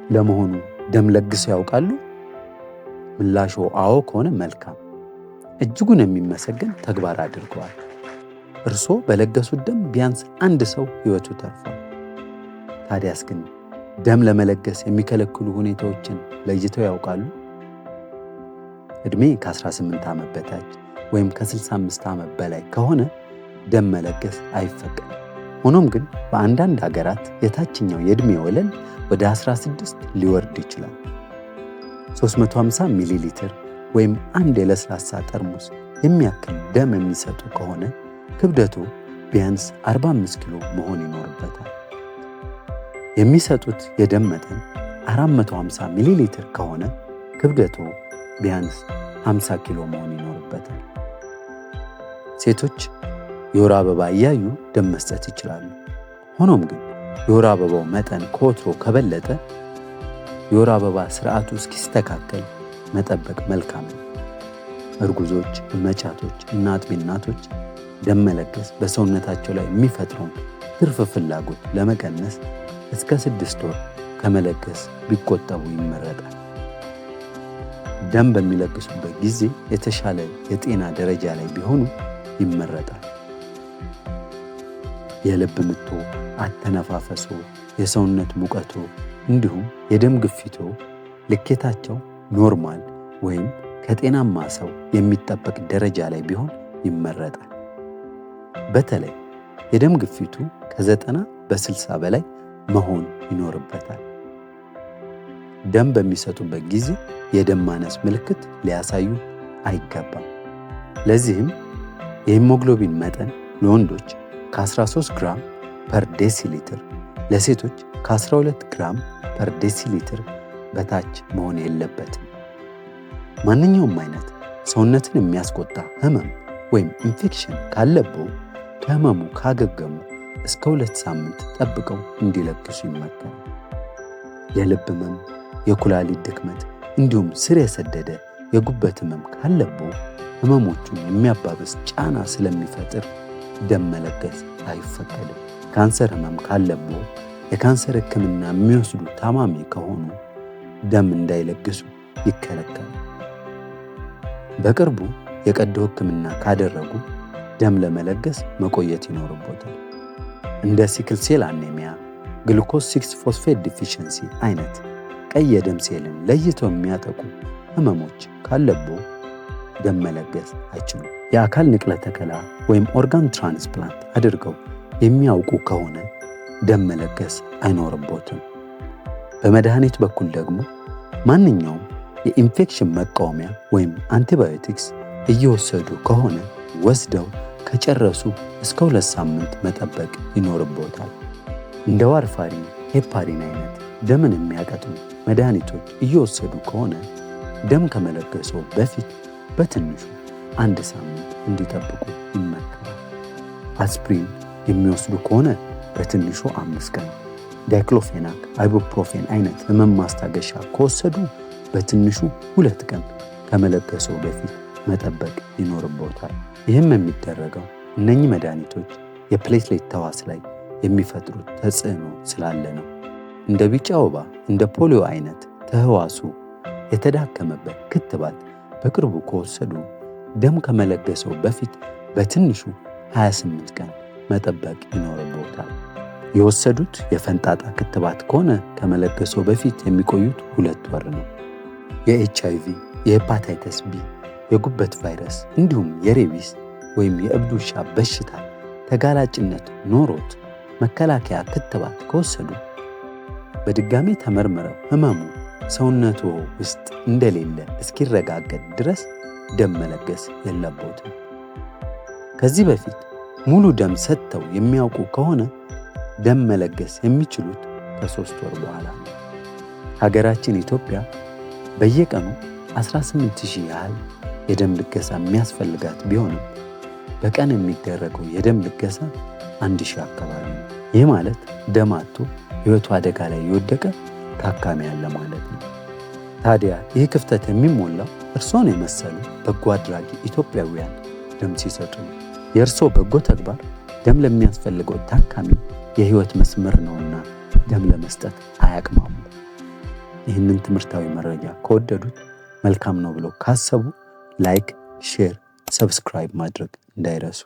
ለመሆኑ ደም ለግሰው ያውቃሉ? ምላሾ አዎ ከሆነ መልካም፣ እጅጉን የሚመሰገን ተግባር አድርገዋል። እርስዎ በለገሱት ደም ቢያንስ አንድ ሰው ሕይወቱ ተርፏል። ታዲያስ ግን ደም ለመለገስ የሚከለክሉ ሁኔታዎችን ለይተው ያውቃሉ? ዕድሜ ከ18 ዓመት በታች ወይም ከ65 ዓመት በላይ ከሆነ ደም መለገስ አይፈቀድም። ሆኖም ግን በአንዳንድ ሀገራት የታችኛው የዕድሜ ወለል ወደ 16 ሊወርድ ይችላል። 350 ሚሊ ሊትር ወይም አንድ የለስላሳ ጠርሙስ የሚያክል ደም የሚሰጡ ከሆነ ክብደቱ ቢያንስ 45 ኪሎ መሆን ይኖርበታል። የሚሰጡት የደም መጠን 450 ሚሊ ሊትር ከሆነ ክብደቱ ቢያንስ 50 ኪሎ መሆን ይኖርበታል። ሴቶች የወር አበባ እያዩ ደም መስጠት ይችላሉ። ሆኖም ግን የወር አበባው መጠን ከወትሮ ከበለጠ የወር አበባ ስርዓቱ እስኪስተካከል መጠበቅ መልካም ነው። እርጉዞች፣ መጫቶች እና አጥቢ እናቶች ደም መለገስ በሰውነታቸው ላይ የሚፈጥረውን ትርፍ ፍላጎት ለመቀነስ እስከ 6 ወር ከመለገስ ቢቆጠቡ ይመረጣል። ደም በሚለግሱበት ጊዜ የተሻለ የጤና ደረጃ ላይ ቢሆኑ ይመረጣል። የልብ ምቶ፣ አተነፋፈሶ፣ የሰውነት ሙቀቶ እንዲሁም የደም ግፊቶ ልኬታቸው ኖርማል ወይም ከጤናማ ሰው የሚጠበቅ ደረጃ ላይ ቢሆን ይመረጣል። በተለይ የደም ግፊቱ ከ90/60 በላይ መሆን ይኖርበታል። ደም በሚሰጡበት ጊዜ የደም ማነስ ምልክት ሊያሳዩ አይገባም። ለዚህም የሂሞግሎቢን መጠን ለወንዶች ከ13 ግራም ፐር ዴሲሊትር፣ ለሴቶች ከ12 ግራም ፐር ዴሲሊትር በታች መሆን የለበትም። ማንኛውም አይነት ሰውነትን የሚያስቆጣ ህመም ወይም ኢንፌክሽን ካለብዎ ከህመሙ ካገገሙ እስከ 2 ሳምንት ጠብቀው እንዲለግሱ ይመከራል። የልብ ህመም፣ የኩላሊት ድክመት እንዲሁም ስር የሰደደ የጉበት ህመም ካለብዎ ህመሞቹን የሚያባብስ ጫና ስለሚፈጥር ደም መለገስ አይፈቀድም። ካንሰር ህመም ካለብዎ የካንሰር ህክምና የሚወስዱ ታማሚ ከሆኑ ደም እንዳይለግሱ ይከለከላል። በቅርቡ የቀዶ ህክምና ካደረጉ ደም ለመለገስ መቆየት ይኖርቦታል። እንደ ሲክል ሴል አኔሚያ፣ ግሉኮስ 6 ፎስፌት ዲፊሽንሲ አይነት ቀይ የደም ሴልን ለይተው የሚያጠቁ ህመሞች ካለብዎ ደም መለገስ አይችሉም። የአካል ንቅለ ተከላ ወይም ኦርጋን ትራንስፕላንት አድርገው የሚያውቁ ከሆነ ደም መለገስ አይኖርቦትም። በመድኃኒት በኩል ደግሞ ማንኛውም የኢንፌክሽን መቃወሚያ ወይም አንቲባዮቲክስ እየወሰዱ ከሆነ ወስደው ከጨረሱ እስከ 2 ሳምንት መጠበቅ ይኖርቦታል። እንደ ዋርፋሪን፣ ሄፓሪን አይነት ደምን የሚያቀጥኑ መድኃኒቶች እየወሰዱ ከሆነ ደም ከመለገሰው በፊት በትንሹ 1 ሳምንት እንዲጠብቁ ይመከራል። አስፕሪን የሚወስዱ ከሆነ በትንሹ 5 ቀን፣ ዳይክሎፌናክ፣ አይቡፕሮፌን አይነት ህመም ማስታገሻ ከወሰዱ በትንሹ 2 ቀን ከመለገሰው በፊት መጠበቅ ይኖርቦታል። ይህም የሚደረገው እነኚህ መድኃኒቶች የፕሌትሌት ተዋስ ላይ የሚፈጥሩት ተጽዕኖ ስላለ ነው። እንደ ቢጫ ወባ፣ እንደ ፖሊዮ አይነት ተህዋሱ የተዳከመበት ክትባት በቅርቡ ከወሰዱ ደም ከመለገሰው በፊት በትንሹ 28 ቀን መጠበቅ ይኖርቦታል። የወሰዱት የፈንጣጣ ክትባት ከሆነ ከመለገሰው በፊት የሚቆዩት 2 ወር ነው። የኤችአይቪ፣ የሄፓታይተስ ቢ፣ የጉበት ቫይረስ እንዲሁም የሬቢስ ወይም የእብድ ውሻ በሽታ ተጋላጭነት ኖሮት መከላከያ ክትባት ከወሰዱ በድጋሚ ተመርምረው ህመሙ ሰውነቱ ውስጥ እንደሌለ እስኪረጋገጥ ድረስ ደም መለገስ የለቦትም። ከዚህ በፊት ሙሉ ደም ሰጥተው የሚያውቁ ከሆነ ደም መለገስ የሚችሉት ከ3 ወር በኋላ ነው። ሀገራችን ኢትዮጵያ በየቀኑ 18,000 ያህል የደም ልገሳ የሚያስፈልጋት ቢሆንም በቀን የሚደረገው የደም ልገሳ 1,000 አካባቢ ነው። ይህ ማለት ደም አጥቶ ሕይወቱ አደጋ ላይ የወደቀ ታካሚ ያለ ማለት ነው። ታዲያ ይህ ክፍተት የሚሞላው እርሶን የመሰሉ በጎ አድራጊ ኢትዮጵያውያን ደም ሲሰጡ ነው። የእርሶ በጎ ተግባር ደም ለሚያስፈልገው ታካሚ የሕይወት መስመር ነውና ደም ለመስጠት አያቅማሙ። ይህንን ትምህርታዊ መረጃ ከወደዱት መልካም ነው ብለው ካሰቡ ላይክ፣ ሼር፣ ሰብስክራይብ ማድረግ እንዳይረሱ።